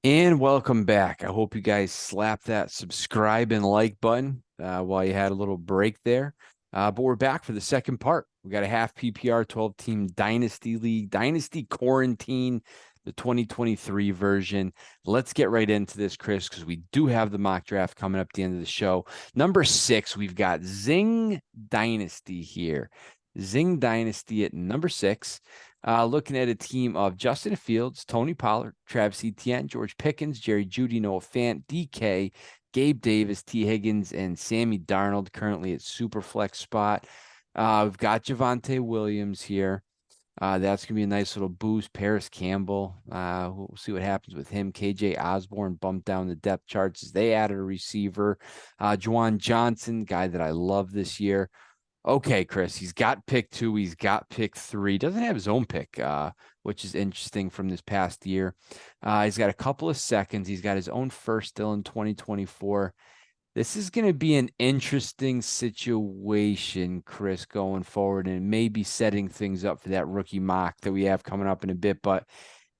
And welcome back. I hope you guys slapped that subscribe and like button while you had a little break there. But we're back for the second part. We got a half PPR 12 team Dynasty League, Dynasty Quarantine, the 2023 version. Let's get right into this, Chris, because we do have the mock draft coming up at the end of the show. Number 6, we've got Zing Dynasty here. Zing Dynasty at number 6. Looking at a team of Justin Fields, Tony Pollard, Travis Etienne, George Pickens, Jerry Jeudy, Noah Fant, DK, Gabe Davis, T. Higgins, and Sammy Darnold currently at super flex spot. We've got Javonte Williams here. That's going to be a nice little boost. Paris Campbell. We'll see what happens with him. KJ Osborne bumped down the depth charts as they added a receiver. Juwan Johnson, guy that I love this year. Okay, Chris, he's got pick 2. He's got pick 3. Doesn't have his own pick, which is interesting from this past year. He's got a couple of seconds. He's got his own first still in 2024. This is going to be an interesting situation, Chris, going forward, and maybe setting things up for that rookie mock that we have coming up in a bit. But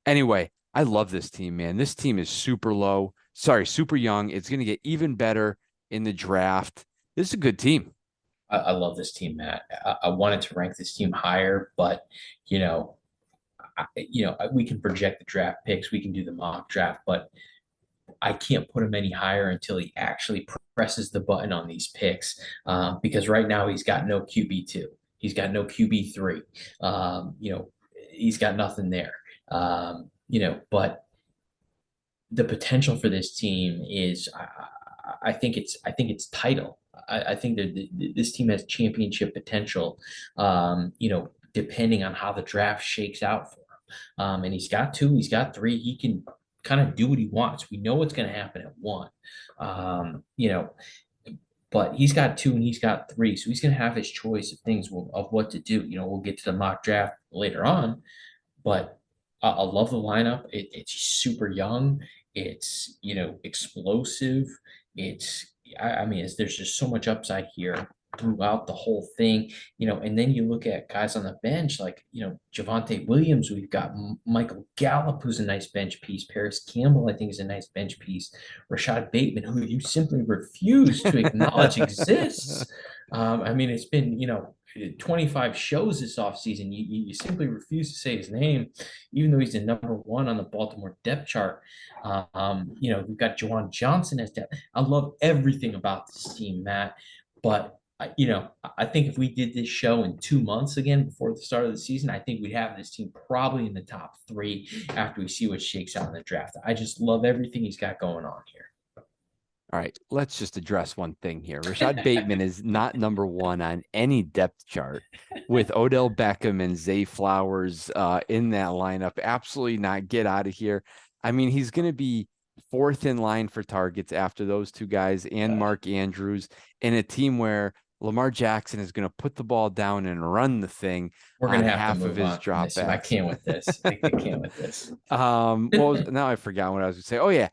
anyway, I love this team, man. This team is super low. Sorry, super young. It's going to get even better in the draft. This is a good team. I love this team, Matt. I wanted to rank this team higher, but you know, we can project the draft picks, we can do the mock draft, but I can't put him any higher until he actually presses the button on these picks. Because right now he's got no QB2, he's got no QB3. He's got nothing there. But the potential for this team is, I think it's title. I think that this team has championship potential. Depending on how the draft shakes out for him. And he's got 2, he's got 3. He can kind of do what he wants. We know what's going to happen at 1. Um, you know, but he's got 2 and he's got 3, so he's going to have his choice of things of what to do. We'll get to the mock draft later on, but I love the lineup. It's super young. It's explosive. There's just so much upside here throughout the whole thing. And then you look at guys on the bench like Javonte Williams. We've got Michael Gallup, who's a nice bench piece. Paris Campbell, I think, is a nice bench piece. Rashad Bateman, who you simply refuse to acknowledge exists. It's been 25 shows this offseason. You simply refuse to say his name, even though he's the number 1 on the Baltimore depth chart. We've got Juwan Johnson as depth. I love everything about this team, Matt. But I think if we did this show in 2 months again before the start of the season, I think we'd have this team probably in the top 3 after we see what shakes out in the draft. I just love everything he's got going on here. All right, let's just address one thing here. Rashad Bateman is not number 1 on any depth chart with Odell Beckham and Zay Flowers in that lineup. Absolutely not. Get out of here. I mean, he's going to be 4th in line for targets after those 2 guys and Mark Andrews in a team where Lamar Jackson is going to put the ball down and run the thing We're on gonna have to half of move his on from this. I dropbacks. can't with this. I can't with this. Now I forgot what I was going to say. Oh yeah.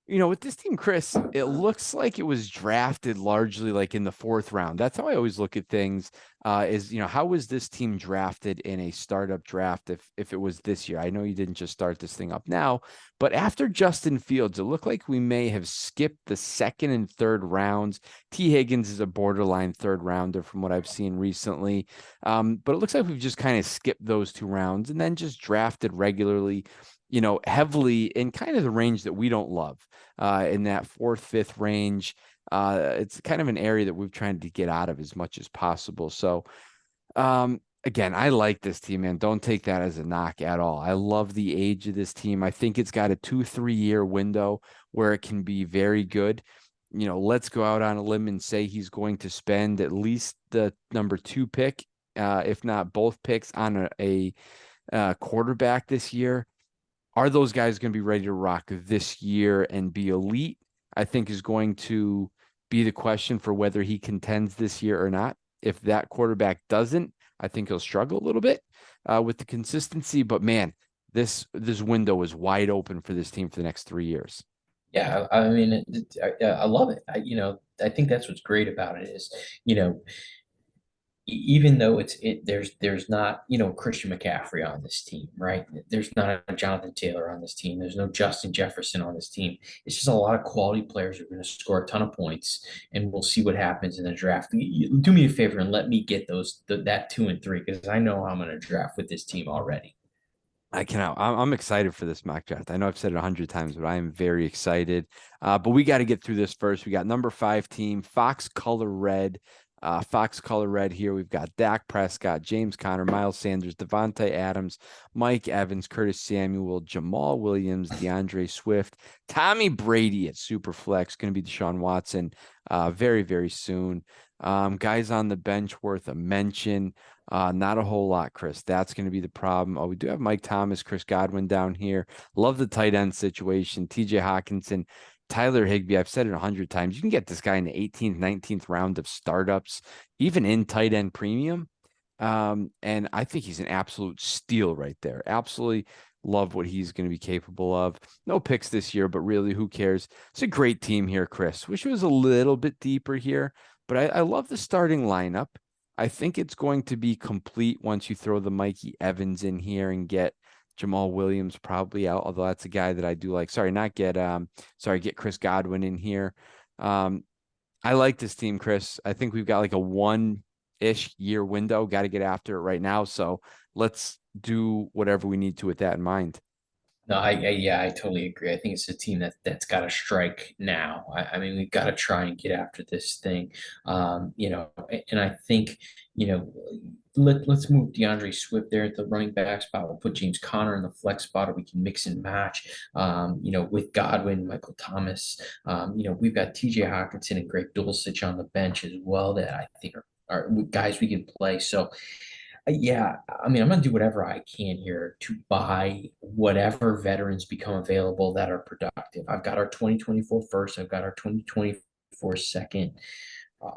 With this team, Chris, it looks like it was drafted largely like in the 4th round. That's how I always look at things. How was this team drafted in a startup draft if it was this year? I know you didn't just start this thing up now, but after Justin Fields, it looked like we may have skipped the 2nd and 3rd rounds. T. Higgins is a borderline 3rd rounder from what I've seen recently. But it looks like we've just kind of skipped those 2 rounds and then just drafted regularly, heavily in kind of the range that we don't love, in that 4th, 5th range. It's kind of an area that we've tried to get out of as much as possible. So, again, I like this team, man. Don't take that as a knock at all. I love the age of this team. I think it's got a 2-3 year window where it can be very good. Let's go out on a limb and say he's going to spend at least the number 2 pick, if not both picks, on a quarterback this year. Are those guys going to be ready to rock this year and be elite? I think is going to be the question for whether he contends this year or not. If that quarterback doesn't, I think he'll struggle a little bit with the consistency. But man, this window is wide open for this team for the next 3 years. Yeah, I love it. I think that's what's great about it is, you know, even though there's not, Christian McCaffrey on this team, right? There's not a Jonathan Taylor on this team. There's no Justin Jefferson on this team. It's just a lot of quality players who are going to score a ton of points, and we'll see what happens in the draft. Do me a favor and let me get that 2 and 3, because I know I'm going to draft with this team already. I cannot. I'm excited for this mock draft. I know I've said it 100 times, but I am very excited. But we got to get through this first. We got number 5 team, Fox Color Red. Fox Color Red here. We've got Dak Prescott, James Conner, Miles Sanders, Devontae Adams, Mike Evans, Curtis Samuel, Jamal Williams, DeAndre Swift, Tommy Brady at Superflex. Going to be Deshaun Watson very, very soon. Guys on the bench worth a mention. Not a whole lot, Chris. That's going to be the problem. Oh, we do have Mike Thomas, Chris Godwin down here. Love the tight end situation. TJ Hawkinson, Tyler Higbee. I've said it 100 times. You can get this guy in the 18th, 19th round of startups, even in tight end premium. And I think he's an absolute steal right there. Absolutely love what he's going to be capable of. No picks this year, but really, who cares? It's a great team here, Chris. Wish it was a little bit deeper here, but I love the starting lineup. I think it's going to be complete once you throw the Mikey Evans in here and get Jamal Williams probably out, although that's a guy that I do like. Get Chris Godwin in here. Um, I like this team, Chris. I think we've got like a 1-ish year window. Got to get after it right now. So let's do whatever we need to with that in mind. No, yeah, I totally agree. I think it's a team that's got to strike now. I mean, we've got to try and get after this thing. And I think, let's move DeAndre Swift there at the running back spot. We'll put James Conner in the flex spot, or we can mix and match. With Godwin, Michael Thomas. We've got TJ Hawkinson and Greg Dulcich on the bench as well that I think are guys we can play. So yeah, I mean, I'm gonna do whatever I can here to buy whatever veterans become available that are productive. I've got our 2024 first, I've got our 2024 second.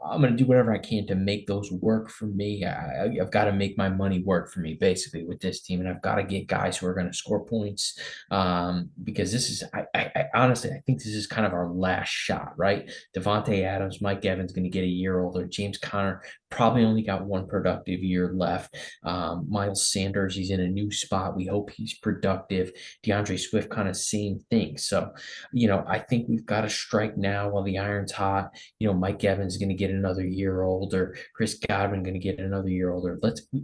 I'm going to do whatever I can to make those work for me. I've got to make my money work for me, basically, with this team, and I've got to get guys who are going to score points. Because this is, I honestly, I think this is kind of our last shot, right? Devontae Adams, Mike Evans going to get a year older. James Conner probably only got one productive year left. Miles Sanders, he's in a new spot. We hope he's productive. DeAndre Swift, kind of same thing. So, I think we've got to strike now while the iron's hot. Mike Evans is going to get another year older. Chris Godwin going to get another year older.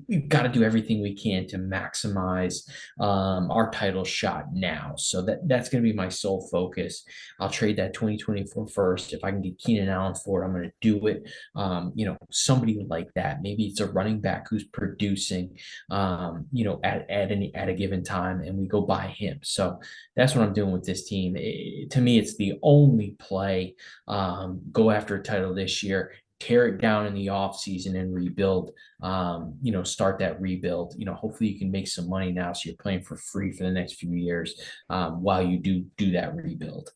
We've got to do everything we can to maximize our title shot now. So that's going to be my sole focus. I'll trade that 2024 first. If I can get Keenan Allen for it, I'm going to do it. Somebody like that. Maybe it's a running back who's producing, at a given time, and we go buy him. So that's what I'm doing with this team. To me, it's the only play. Go after a title this year, tear it down in the off season and rebuild. Start that rebuild. Hopefully you can make some money now, so you're playing for free for the next few years while you do that rebuild.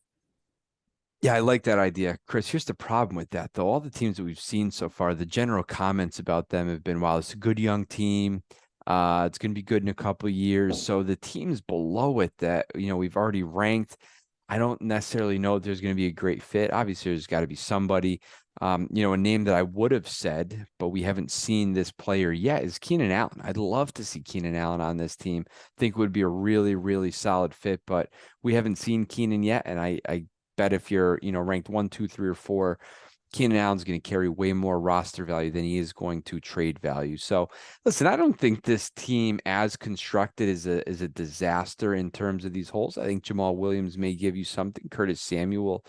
Yeah, I like that idea. Chris, here's the problem with that, though. All the teams that we've seen so far, the general comments about them have been, wow, it's a good young team. It's going to be good in a couple of years. So the teams below it that, we've already ranked, I don't necessarily know if there's going to be a great fit. Obviously, there's got to be somebody, a name that I would have said, but we haven't seen this player yet is Keenan Allen. I'd love to see Keenan Allen on this team. Think would be a really, really solid fit, but we haven't seen Keenan yet. And I bet if you're, ranked 1, 2, 3, or 4, Keenan Allen's going to carry way more roster value than he is going to trade value. So listen, I don't think this team as constructed is a disaster in terms of these holes. I think Jamal Williams may give you something. Curtis Samuel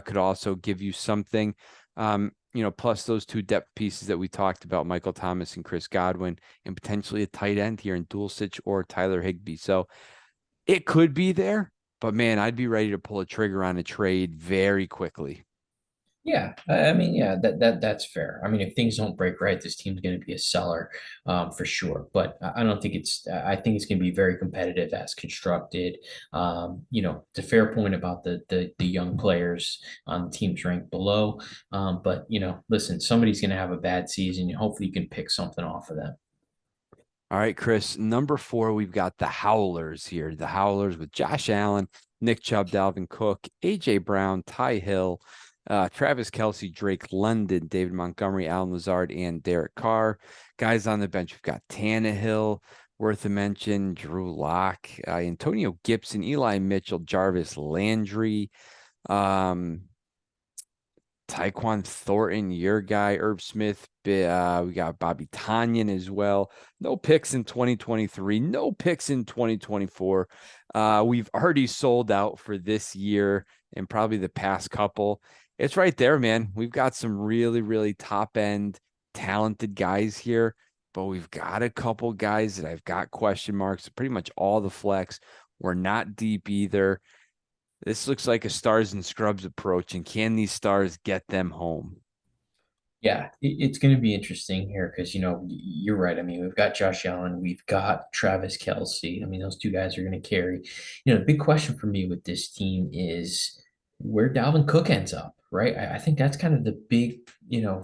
could also give you something. Plus those 2 depth pieces that we talked about, Michael Thomas and Chris Godwin, and potentially a tight end here in Dulcich or Tyler Higbee. So it could be there, but man, I'd be ready to pull a trigger on a trade very quickly. Yeah, I mean, yeah, that's fair. I mean, if things don't break right, this team's going to be a seller, for sure. But I don't think it's. I think it's going to be very competitive as constructed. It's a fair point about the young players on the teams ranked below. But listen, somebody's going to have a bad season. Hopefully, you can pick something off of them. All right, Chris. Number 4, we've got the Howlers here. The Howlers with Josh Allen, Nick Chubb, Dalvin Cook, AJ Brown, Ty Hill, Travis Kelce, Drake London, David Montgomery, Alan Lazard, and Derek Carr. Guys on the bench, we've got Tannehill, worth a mention, Drew Lock, Antonio Gibson, Eli Mitchell, Jarvis Landry, um, Tyquan Thornton, your guy, Herb Smith. We got Bobby Tanyan as well. No picks in 2023, no picks in 2024. We've already sold out for this year and probably the past couple. It's right there, man. We've got some really, really top end, talented guys here, but we've got a couple guys that I've got question marks. Pretty much all the flex. We're not deep either. This looks like a stars and scrubs approach, and can these stars get them home? Yeah, it's going to be interesting here because, you're right. I mean, we've got Josh Allen, we've got Travis Kelce. I mean, those two guys are going to carry. The big question for me with this team is where Dalvin Cook ends up, right? I think that's kind of the big,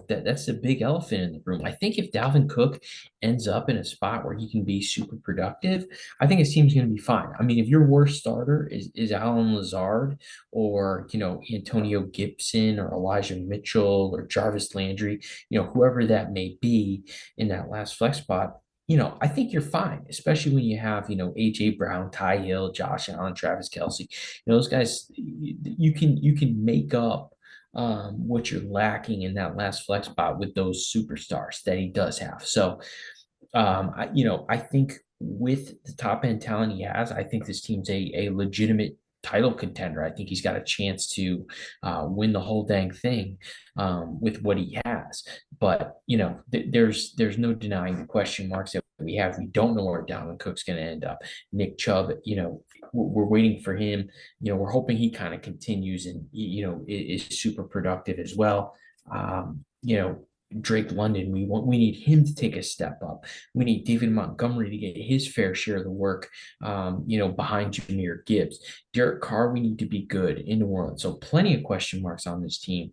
that's the big elephant in the room. I think if Dalvin Cook ends up in a spot where he can be super productive, I think his team's going to be fine. I mean, if your worst starter is Alan Lazard or, Antonio Gibson or Elijah Mitchell or Jarvis Landry, whoever that may be in that last flex spot, I think you're fine, especially when you have, AJ Brown, Ty Hill, Josh Allen, Travis Kelce. Those guys, you can make up what you're lacking in that last flex spot with those superstars that he does have. So I think with the top end talent he has, I think this team's a legitimate title contender. I think he's got a chance to win the whole dang thing with what he has. But there's no denying the question marks that we have. We don't know where Dalvin Cook's going to end up. Nick Chubb, we're waiting for him. We're hoping he kind of continues and is super productive as well. Drake London, we need him to take a step up. We need David Montgomery to get his fair share of the work, behind Jahmyr Gibbs. Derek Carr, we need to be good in New Orleans. So plenty of question marks on this team,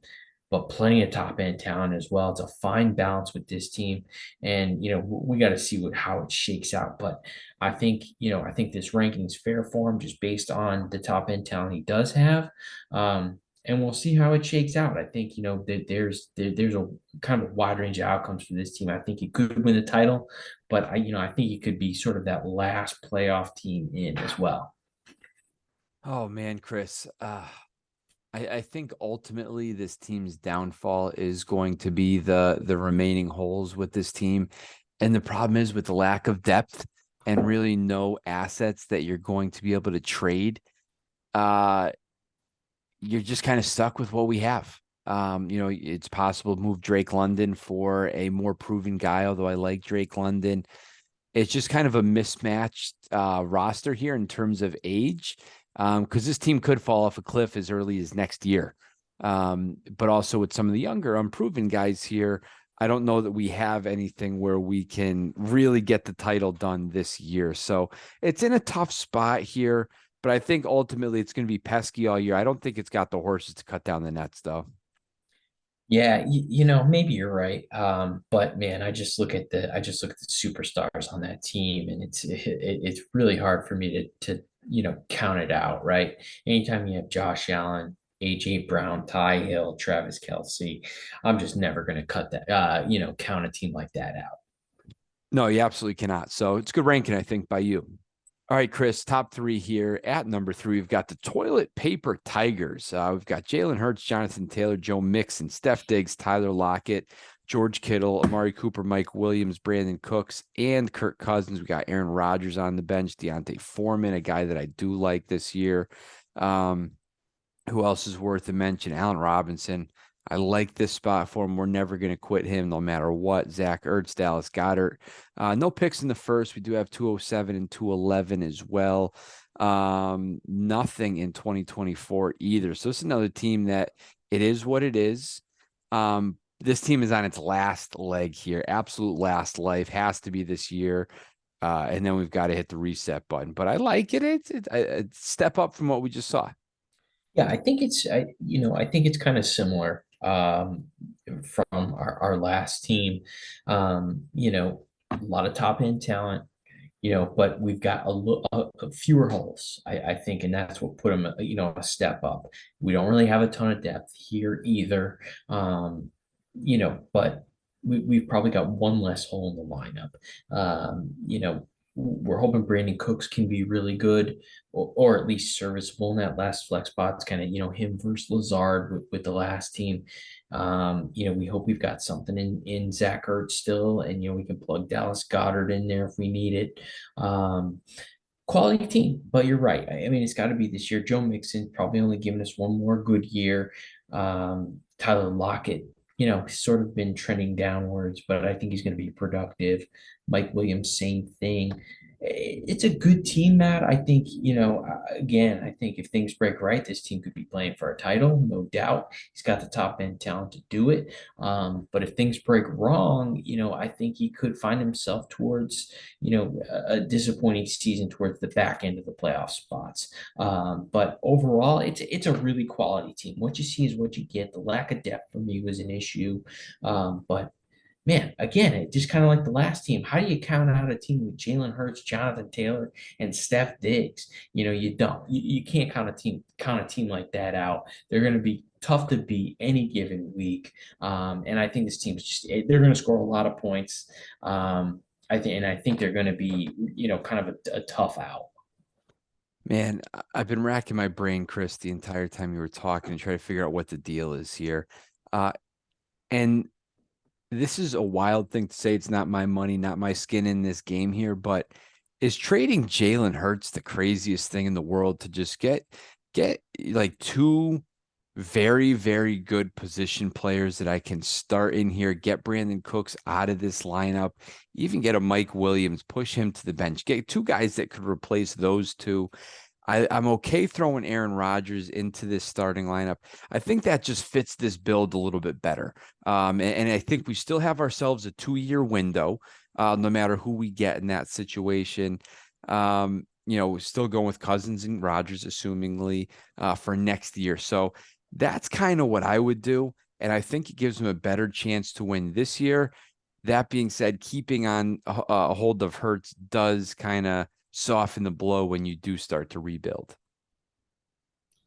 but plenty of top end talent as well. It's a fine balance with this team, and we got to see how it shakes out. But I think this ranking is fair for him just based on the top end talent he does have. And we'll see how it shakes out. I think that there's a kind of a wide range of outcomes for this team. I think he could win the title, but I think he could be sort of that last playoff team in as well. Oh man, Chris. I think ultimately this team's downfall is going to be the remaining holes with this team. And the problem is with the lack of depth and really no assets that you're going to be able to trade. You're just kind of stuck with what we have. It's possible to move Drake London for a more proven guy, although I like Drake London. It's just kind of a mismatched roster here in terms of age, because this team could fall off a cliff as early as next year. But also with some of the younger, unproven guys here, I don't know that we have anything where we can really get the title done this year. So it's in a tough spot here. But I think ultimately it's going to be pesky all year. I don't think it's got the horses to cut down the nets, though. Yeah, maybe you're right. But man, I just look at the superstars on that team, and it's really hard for me to count it out, right? Anytime you have Josh Allen, AJ Brown, Ty Hill, Travis Kelce, I'm just never gonna cut that count a team like that out. No, you absolutely cannot. So it's good ranking, I think, by you. All right, Chris, top three here. At number three, we've got the Toilet Paper Tigers. We've got Jalen Hurts, Jonathan Taylor, Joe Mixon, Steph Diggs, Tyler Lockett, George Kittle, Amari Cooper, Mike Williams, Brandon Cooks, and Kirk Cousins. We got Aaron Rodgers on the bench, Deontay Foreman, a guy that I do like this year. Who else is worth a mention? Allen Robinson. I like this spot for him. We're never going to quit him no matter what. Zach Ertz, Dallas Goedert. No picks in the first. We do have 207 and 211 as well. Nothing in 2024 either. So it's another team that it is what it is. This team is on its last leg here. Absolute last life. Has to be this year. And then we've got to hit the reset button. But I like it. It's a step up from what we just saw. Yeah, I think it's kind of similar from our last team. A lot of top end talent, but we've got a fewer holes, I think, and that's what put them, a step up. We don't really have a ton of depth here either, but we've probably got one less hole in the lineup. We're hoping Brandon Cooks can be really good, or at least serviceable in that last flex spot. It's kind of, him versus Lazard with the last team. We hope we've got something in Zach Ertz still, and we can plug Dallas Goddard in there if we need it. Um, Quality team, but you're right. I mean, it's got to be this year. Joe Mixon probably only giving us one more good year. Tyler Lockett, sort of been trending downwards, but I think he's going to be productive. Mike Williams, same thing. It's a good team, Matt. I think, again, I think if things break right, this team could be playing for a title, no doubt. He's got the top end talent to do it. But if things break wrong, I think he could find himself towards, a disappointing season towards the back end of the playoff spots. But overall, it's a really quality team. What you see is what you get. The lack of depth for me was an issue. But man, again, it just kind of like the last team. How do you count out a team with Jalen Hurts, Jonathan Taylor, and Steph Diggs? You don't. You can't count a team like that out. They're going to be tough to beat any given week. And I think this team's they're going to score a lot of points. I think they're going to be, kind of a tough out. Man, I've been racking my brain, Chris, the entire time you were talking and trying to figure out what the deal is here. And this is a wild thing to say. It's not my money, not my skin in this game here, but is trading Jalen Hurts the craziest thing in the world to just get like two very, very good position players that I can start in here, get Brandon Cooks out of this lineup, even get a Mike Williams, push him to the bench, get two guys that could replace those two. I'm okay throwing Aaron Rodgers into this starting lineup. I think that just fits this build a little bit better. And I think we still have ourselves a 2-year window, no matter who we get in that situation. Still going with Cousins and Rodgers, assumingly, for next year. So that's kind of what I would do. And I think it gives them a better chance to win this year. That being said, keeping on a hold of Hurts does kind of soften the blow when you do start to rebuild.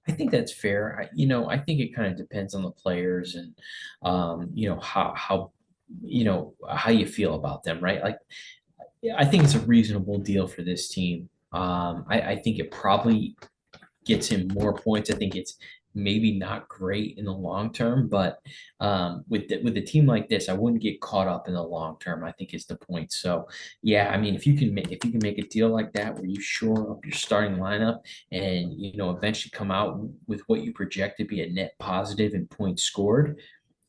I think that's fair. I think it kind of depends on the players and, how you feel about them, right? Like, I think it's a reasonable deal for this team. I think it probably gets him more points. I think it's maybe not great in the long term, but with a team like this, I wouldn't get caught up in the long term. I think is the point. So yeah, I mean, if you can make a deal like that where you shore up your starting lineup and eventually come out with what you project to be a net positive in points scored,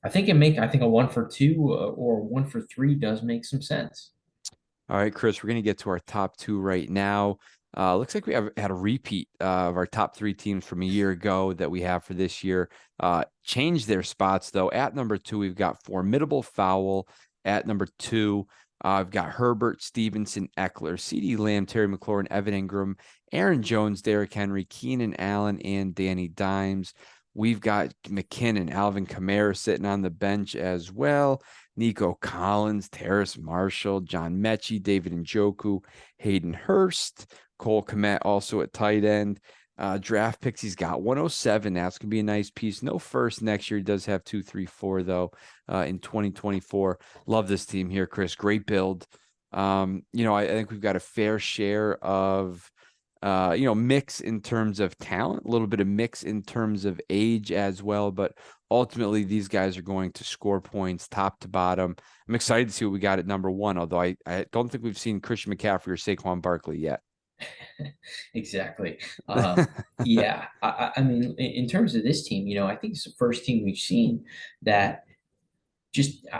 I think a 1 for 2 or 1 for 3 does make some sense. All right, Chris, we're going to get to our top two right now. Looks like we have had a repeat of our top three teams from a year ago that we have for this year. Changed their spots, though. At number 2, we've got Formidable Fowl. At number 2, I've got Herbert, Stevenson, Eckler, CeeDee Lamb, Terry McLaurin, Evan Ingram, Aaron Jones, Derrick Henry, Keenan Allen, and Danny Dimes. We've got McKinnon, Alvin Kamara sitting on the bench as well. Nico Collins, Terrace Marshall, John Mechie, David Njoku, Hayden Hurst, Cole Kmet also at tight end. Draft picks, he's got 107. That's going to be a nice piece. No first next year. He does have 2, 3, 4, though, in 2024. Love this team here, Chris. Great build. I think we've got a fair share of mix in terms of talent, a little bit of mix in terms of age as well. But ultimately, these guys are going to score points top to bottom. I'm excited to see what we got at number 1, although I don't think we've seen Christian McCaffrey or Saquon Barkley yet. Exactly. Yeah. I mean, in terms of this team, I think it's the first team we've seen that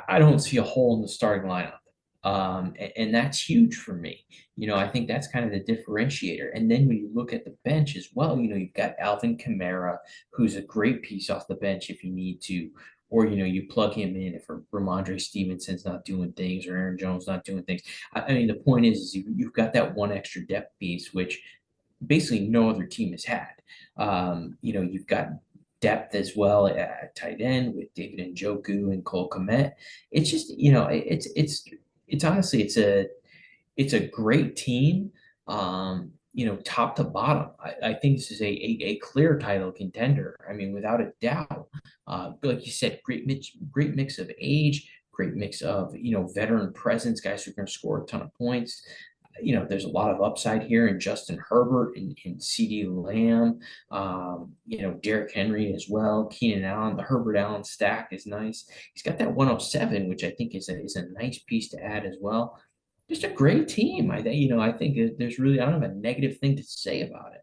I don't see a hole in the starting lineup. And that's huge for me. I think that's kind of the differentiator. And then when you look at the bench as well, you've got Alvin Kamara, who's a great piece off the bench if you need to, or you plug him in if Ramondre Stevenson's not doing things or Aaron Jones not doing things. I mean, the point is you've got that one extra depth piece, which basically no other team has had. You've got depth as well at tight end with David Njoku and Cole Kmet. It's just, it's honestly, it's a great team. Top to bottom, I think this is a clear title contender. I mean, without a doubt. Like you said, great mix of age, great mix of veteran presence, guys who are going to score a ton of points. There's a lot of upside here in Justin Herbert and CD Lamb, Derrick Henry as well, Keenan Allen. The Herbert Allen stack is nice. He's got that 107, which I think is a nice piece to add as well. Just a great team. I think there's really, I don't have a negative thing to say about it.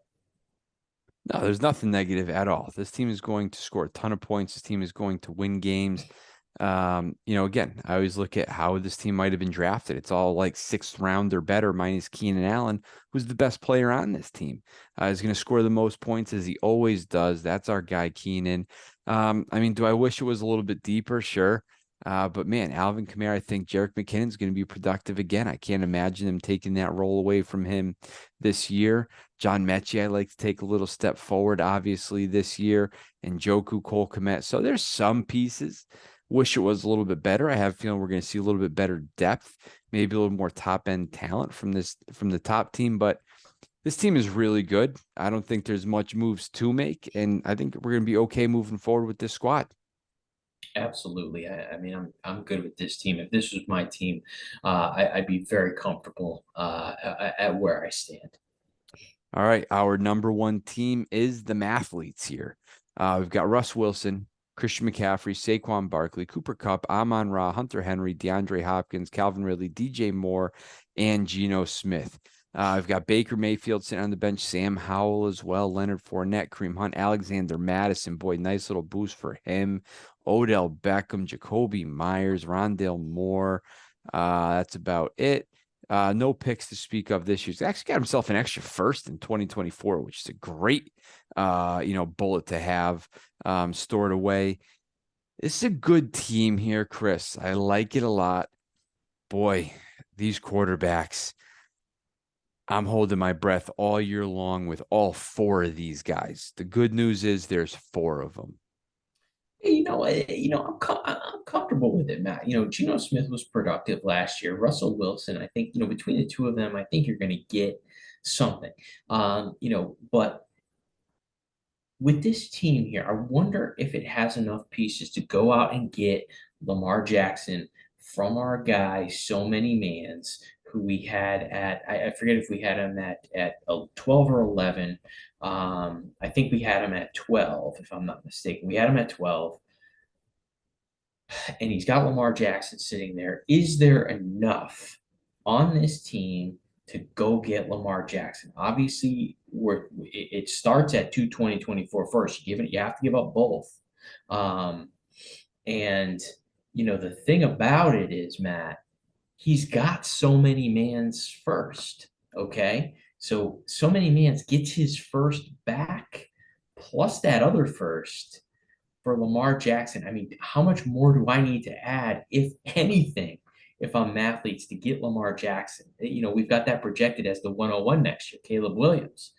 No, there's nothing negative at all. This team is going to score a ton of points. This team is going to win games. Again, I always look at how this team might have been drafted. It's all like sixth round or better, minus Keenan Allen, who's the best player on this team. He's going to score the most points as he always does. That's our guy, Keenan. Do I wish it was a little bit deeper? Sure. But man, Alvin Kamara, I think Jerick McKinnon's going to be productive again. I can't imagine them taking that role away from him this year. John Mechie, I like to take a little step forward, obviously, this year. And Joku Cole Kmet. So there's some pieces. Wish it was a little bit better. I have a feeling we're going to see a little bit better depth, maybe a little more top end talent from the top team. But this team is really good. I don't think there's much moves to make, and I think we're going to be okay moving forward with this squad. Absolutely. I mean, I'm good with this team. If this was my team, I'd be very comfortable at where I stand. All right, our number one team is the Mathletes here. We've got Russ Wilson, Christian McCaffrey, Saquon Barkley, Cooper Kupp, Amon-Ra, Hunter Henry, DeAndre Hopkins, Calvin Ridley, DJ Moore, and Geno Smith. I've got Baker Mayfield sitting on the bench, Sam Howell as well, Leonard Fournette, Kareem Hunt, Alexander Madison. Boy, nice little boost for him. Odell Beckham, Jacoby Myers, Rondale Moore. That's about it. No picks to speak of this year. He's actually got himself an extra first in 2024, which is a great, bullet to have stored away. This is a good team here, Chris. I like it a lot. Boy, these quarterbacks, I'm holding my breath all year long with all four of these guys. The good news is there's four of them. I'm comfortable with it, Matt. Geno Smith was productive last year. Russell Wilson, I think, between the two of them, I think you're going to get something. But with this team here, I wonder if it has enough pieces to go out and get Lamar Jackson from our guy, so many mans, who we had at, I forget if we had him at 12 or 11. I think we had him at 12, if I'm not mistaken. We had him at 12, and he's got Lamar Jackson sitting there. Is there enough on this team to go get Lamar Jackson? Obviously, it starts at 220-24 first. You have to give up both. And the thing about it is, Matt, he's got so many mans first. Okay. So many mans gets his first back plus that other first for Lamar Jackson. I mean, how much more do I need to add, if anything, if I'm Mathletes to get Lamar Jackson? We've got that projected as the 101 next year, Caleb Williams.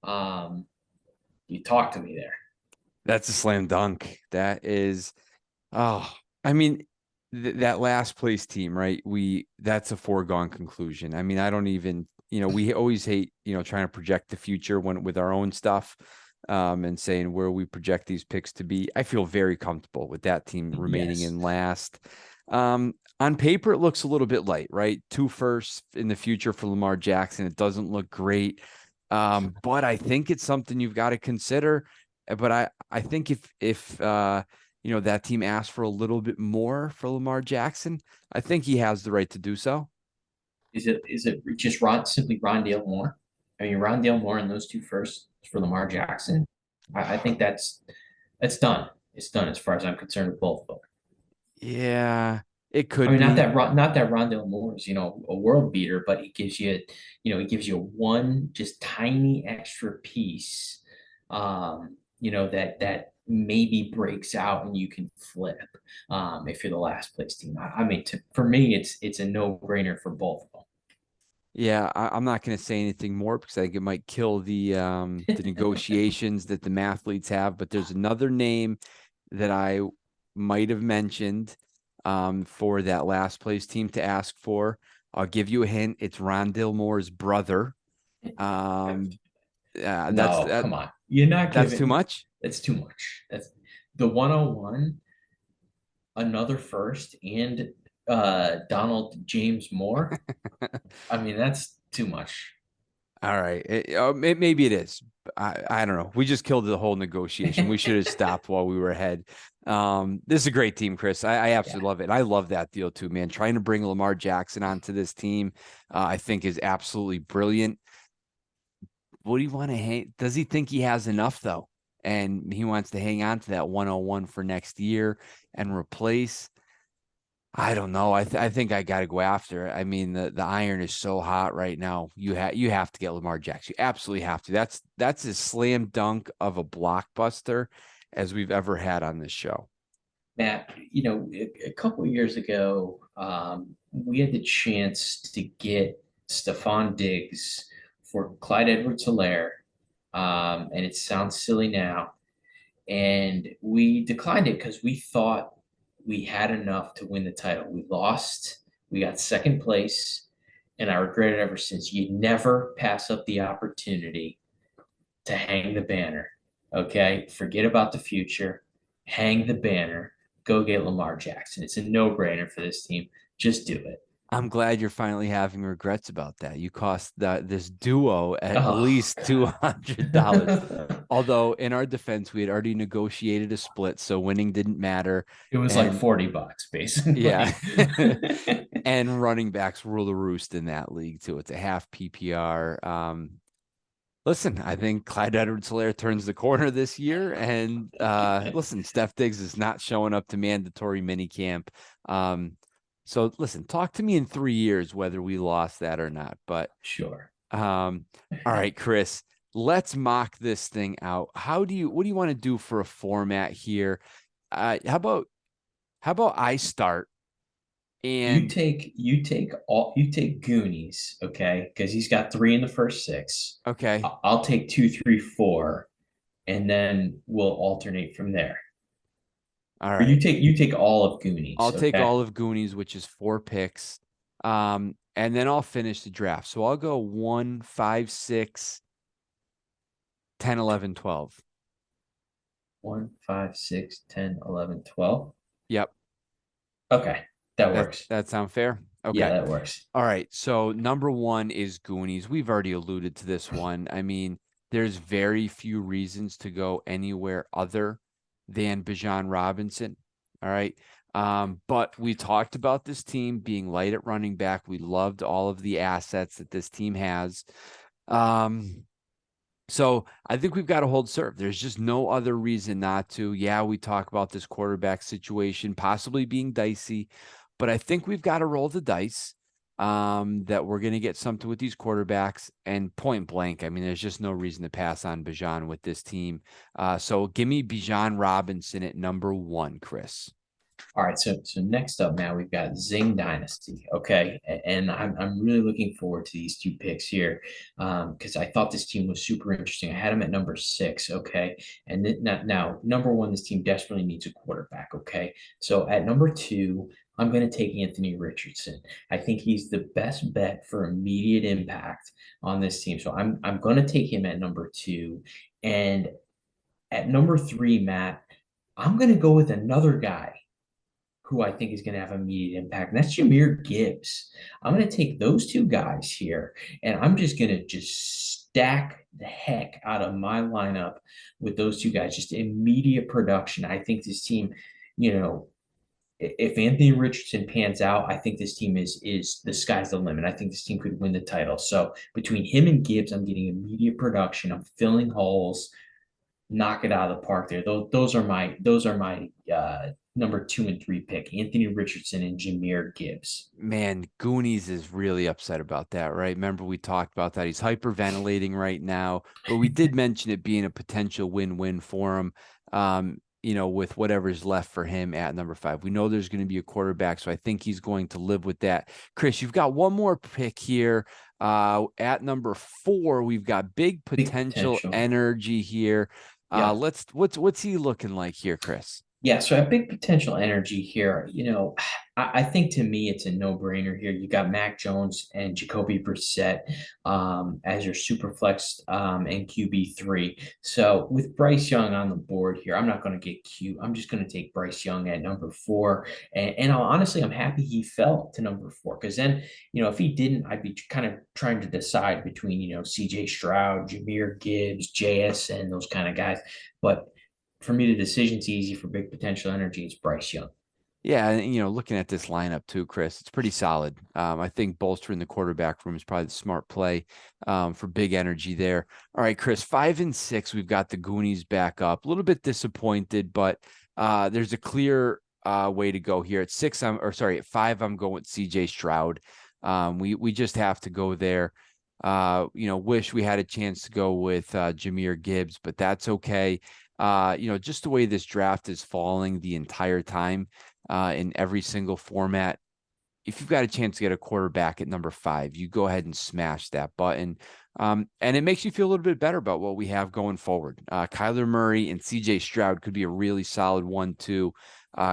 You talk to me there. That's a slam dunk. That is, oh, I mean, that last place team, right? That's a foregone conclusion. I mean, I don't even, we always hate, trying to project the future with our own stuff, and saying where we project these picks to be. I feel very comfortable with that team remaining Yes. in last. On paper, it looks a little bit light, right? 2 firsts in the future for Lamar Jackson. It doesn't look great. But I think it's something you've got to consider. But I think if that team asked for a little bit more for Lamar Jackson, I think he has the right to do so. Is it just simply Rondale Moore? I mean, Rondale Moore and those two firsts for Lamar Jackson. I think that's done. It's done as far as I'm concerned with both of them. Yeah, it I could mean, be. not that Rondale Moore is a world beater, but he gives you one just tiny extra piece, that maybe breaks out and you can flip, if you're the last place team. I mean, for me, it's a no brainer for both of them. Yeah, I'm not going to say anything more because I think it might kill the negotiations that the Mathletes have. But there's another name that I might have mentioned for that last place team to ask for. I'll give you a hint. It's Rondale Moore's brother. Um, that's No, that. come on. You're not That's too giving much. that's too much. That's the 101, another first, and Donald James Moore. I mean, that's too much. All right. Maybe it is. I don't know. We just killed the whole negotiation. We should have stopped while we were ahead. This is a great team, Chris. I Yeah. absolutely love it. And I love that deal too, man. Trying to bring Lamar Jackson onto this team, I think is absolutely brilliant. What do you want to hang? Does he think he has enough though? And he wants to hang on to that 101 for next year and replace. I don't know. I think I got to go after it. I mean, the iron is so hot right now. You have to get Lamar Jackson. You absolutely have to. That's as slam dunk of a blockbuster as we've ever had on this show. Matt, a couple of years ago, we had the chance to get Stephon Diggs for Clyde Edwards-Helaire. And it sounds silly now. And we declined it because we thought we had enough to win the title. We lost, we got second place, and I regret it ever since. You never pass up the opportunity to hang the banner. Okay, forget about the future, hang the banner, go get Lamar Jackson. It's a no-brainer for this team. Just do it. I'm glad you're finally having regrets about that. You cost this duo at Oh least $200. God. Although in our defense, we had already negotiated a split, so winning didn't matter. It was like And $40 yeah. basically. And running backs rule the roost in that league too. It's a half PPR. Listen, I think Clyde Edwards-Helaire turns the corner this year. And listen, Steph Diggs is not showing up to mandatory minicamp. So listen, talk to me in 3 years whether we lost that or not. But Sure. all right, Chris, let's mock this thing out. What do you want to do for a format here? How about I start You and take you take Goonies, okay? Because he's got three in the first six. okay. I'll take two, three, four, and then we'll alternate from there. All Or right. you take all of Goonies, I'll take okay? all of Goonies, which is 4 picks. And then I'll finish the draft. So I'll go 1, 5, 6, 10, 11, 12. 1, 5, 6, 10, 11, 12. Yep. Okay, that That works. that sound fair? Yeah, Okay. that works. All right. So number one is Goonies. We've already alluded to this one. I mean, there's very few reasons to go anywhere other than Bijan Robinson. All right. But we talked about this team being light at running back. We loved all of the assets that this team has. So I think we've got to hold serve. There's just no other reason not to. Yeah, we talk about this quarterback situation possibly being dicey, but I think we've got to roll the dice that we're going to get something with these quarterbacks and point blank. I mean, there's just no reason to pass on Bijan with this team. So give me Bijan Robinson at number 1, Chris. All right, so next up now we've got Zing Dynasty. Okay, and I'm really looking forward to these two picks here, because I thought this team was super interesting. I had them at number 6. Okay, and now number 1, this team desperately needs a quarterback. Okay, so at number 2, I'm going to take Anthony Richardson. I think he's the best bet for immediate impact on this team. So I'm going to take him at number 2, and at number 3, Matt, I'm going to go with another guy who I think is going to have immediate impact. And that's Jahmyr Gibbs. I'm going to take those two guys here, and I'm just going to just stack the heck out of my lineup with those two guys. Just immediate production. I think this team, you know, if Anthony Richardson pans out, I think this team is the sky's the limit. I think this team could win the title. So between him and Gibbs, I'm getting immediate production. I'm filling holes, knock it out of the park there. Those are my number 2 and 3 pick, Anthony Richardson and Jahmyr Gibbs. Man, Goonies is really upset about that, right? Remember, we talked about that. He's hyperventilating right now, but we did mention it being a potential win-win for him. With whatever's left for him at number 5. We know there's going to be a quarterback, so I think he's going to live with that. Chris, you've got one more pick here. At number 4, we've got big Big potential potential. energy here. Yeah. What's he looking like here, Chris? Yeah, so I have big potential energy here. I think to me it's a no-brainer here. You got Mac Jones and Jacoby Brissett as your super flex and QB3. So with Bryce Young on the board here, I'm not going to get cute. I'm just going to take Bryce Young at number 4. And honestly, I'm happy he fell to number 4, because then, if he didn't, I'd be kind of trying to decide between, CJ Stroud, Jameer Gibbs, JSN, those kind of guys. But for me, the decision's easy for big potential energy. It's Bryce Young. Yeah, and looking at this lineup too, Chris, it's pretty solid. I think bolstering the quarterback room is probably the smart play for big energy there. All right, Chris, 5 and 6, we've got the Goonies back up. A little bit disappointed, but there's a clear way to go here. At 6, at 5, I'm going with CJ Stroud. We just have to go there. Wish we had a chance to go with Jameer Gibbs, but that's okay. Just the way this draft is falling the entire time in every single format. If you've got a chance to get a quarterback at number 5, you go ahead and smash that button. And it makes you feel a little bit better about what we have going forward. Kyler Murray and CJ Stroud could be a really solid 1-2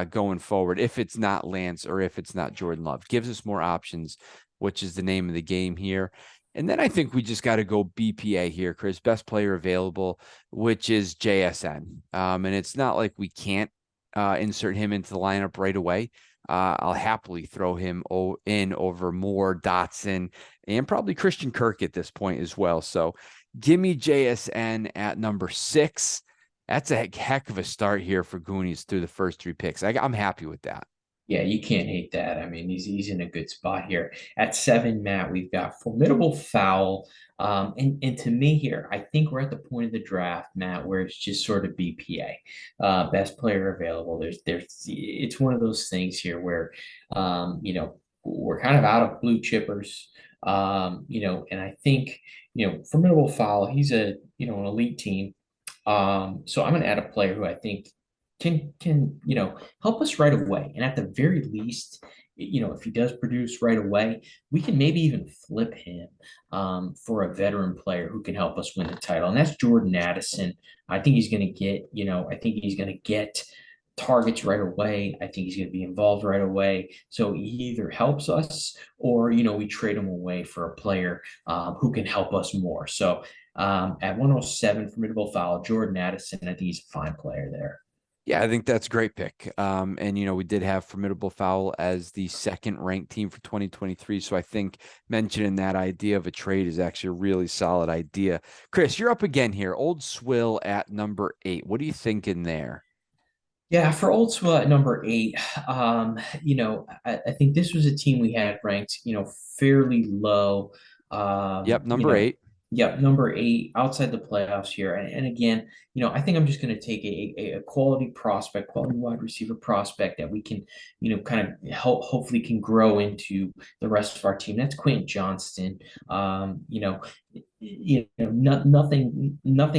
going forward. If it's not Lance or if it's not Jordan Love, gives us more options, which is the name of the game here. And then I think we just got to go BPA here, Chris, best player available, which is JSN. And it's not like we can't insert him into the lineup right away. I'll happily throw him in over Moore, Dotson, and probably Christian Kirk at this point as well. So give me JSN at number 6. That's a heck of a start here for Goonies through the first 3 picks. I'm happy with that. Yeah, you can't hate that. I mean, he's in a good spot here. At 7, Matt, we've got Formidable Foul. And to me here, I think we're at the point of the draft, Matt, where it's just sort of BPA, best player available. It's one of those things here where, we're kind of out of blue chippers. And I think, Formidable Foul, he's an elite team. So I'm going to add a player who I think can help us right away. And at the very least, if he does produce right away, we can maybe even flip him for a veteran player who can help us win the title. And that's Jordan Addison. I think he's going to get, I think he's going to get targets right away. I think he's going to be involved right away. So he either helps us or, we trade him away for a player who can help us more. So at 107, Formidable Foul, Jordan Addison, I think he's a fine player there. Yeah, I think that's a great pick. And we did have Formidable Foul as the second ranked team for 2023. So I think mentioning that idea of a trade is actually a really solid idea. Chris, you're up again here. Old Swill at number 8. What are you thinking there? Yeah, for Old Swill at number 8, I think this was a team we had ranked, fairly low. Yep, number 8. Yep, number 8 outside the playoffs here. And again, I think I'm just going to take a quality prospect, quality wide receiver prospect that we can, kind of hopefully can grow into the rest of our team. That's Quentin Johnston. Nothing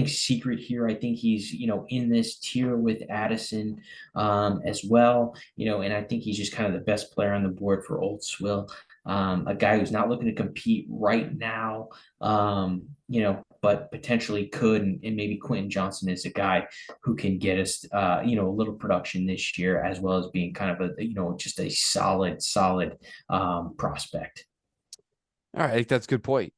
secret here. I think he's, in this tier with Addison as well, and I think he's just kind of the best player on the board for Old Swill. A guy who's not looking to compete right now, but potentially could. And maybe Quentin Johnson is a guy who can get us, a little production this year, as well as being kind of just a solid prospect. All right, I think that's a good point.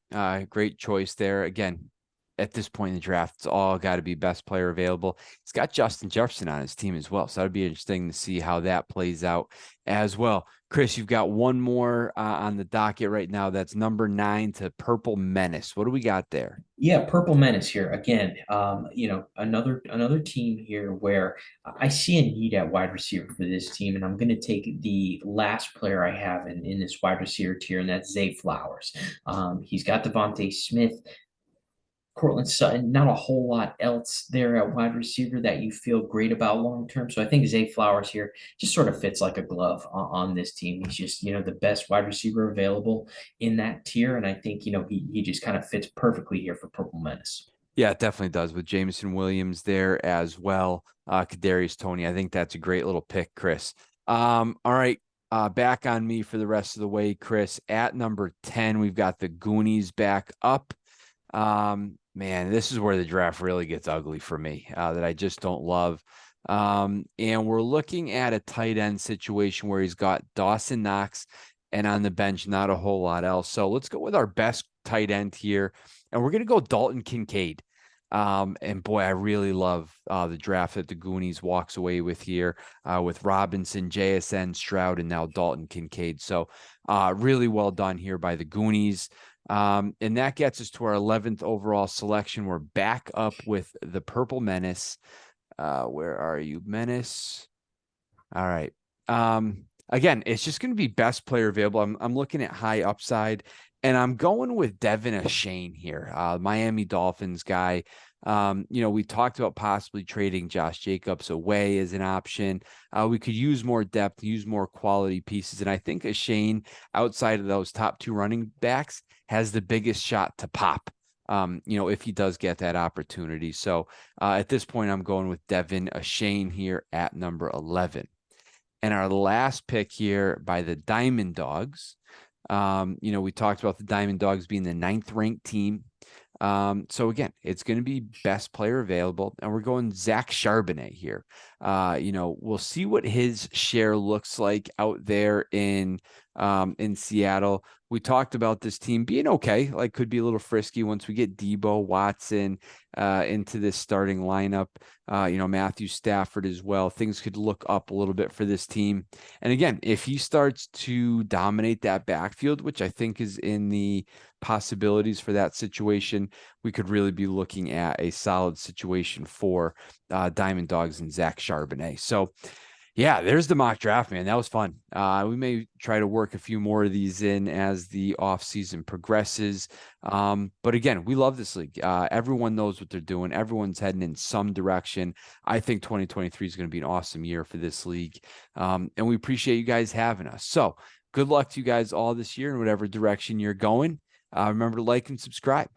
Great choice there. Again, at this point in the draft, it's all got to be best player available. He's got Justin Jefferson on his team as well. So that'd be interesting to see how that plays out as well. Chris, you've got one more on the docket right now. That's number 9 to Purple Menace. What do we got there? Yeah, Purple Menace here again. Another team here where I see a need at wide receiver for this team, and I'm going to take the last player I have in this wide receiver tier, and that's Zay Flowers. He's got Devontae Smith, Cortland Sutton, not a whole lot else there at wide receiver that you feel great about long term. So I think Zay Flowers here just sort of fits like a glove on this team. He's just, the best wide receiver available in that tier. And I think, he just kind of fits perfectly here for Purple Menace. Yeah, it definitely does with Jameson Williams there as well. Kadarius Toney. I think that's a great little pick, Chris. All right. Back on me for the rest of the way, Chris. At number 10, we've got the Goonies back up. Man, this is where the draft really gets ugly for me, that I just don't love. And we're looking at a tight end situation where he's got Dawson Knox and on the bench, not a whole lot else. So let's go with our best tight end here. And we're going to go Dalton Kincaid. And boy, I really love the draft that the Goonies walks away with here with Robinson, JSN, Stroud, and now Dalton Kincaid. So really well done here by the Goonies. And that gets us to our 11th overall selection. We're back up with the Purple Menace. Where are you, Menace? All right. Again, it's just going to be best player available. I'm looking at high upside, and I'm going with Devin Ashane here, Miami Dolphins guy. We talked about possibly trading Josh Jacobs away as an option. We could use more depth, use more quality pieces, and I think Ashane, outside of those top two running backs, has the biggest shot to pop. If he does get that opportunity. So at this point, I'm going with Devin Ashane here at number 11. And our last pick here by the Diamond Dogs. We talked about the Diamond Dogs being the 9th ranked team. So again, it's going to be best player available, and we're going Zach Charbonnet here. We'll see what his share looks like out there in Seattle. We talked about this team being okay, like could be a little frisky once we get Debo, Watson into this starting lineup. Matthew Stafford as well. Things could look up a little bit for this team. And again, if he starts to dominate that backfield, which I think is in the possibilities for that situation, we could really be looking at a solid situation for Diamond Dogs and Zach Charbonnet. So yeah, there's the mock draft, man. That was fun. We may try to work a few more of these in as the off season progresses. But again, we love this league. Everyone knows what they're doing. Everyone's heading in some direction. I think 2023 is going to be an awesome year for this league. And we appreciate you guys having us. So good luck to you guys all this year in whatever direction you're going. Remember to like and subscribe.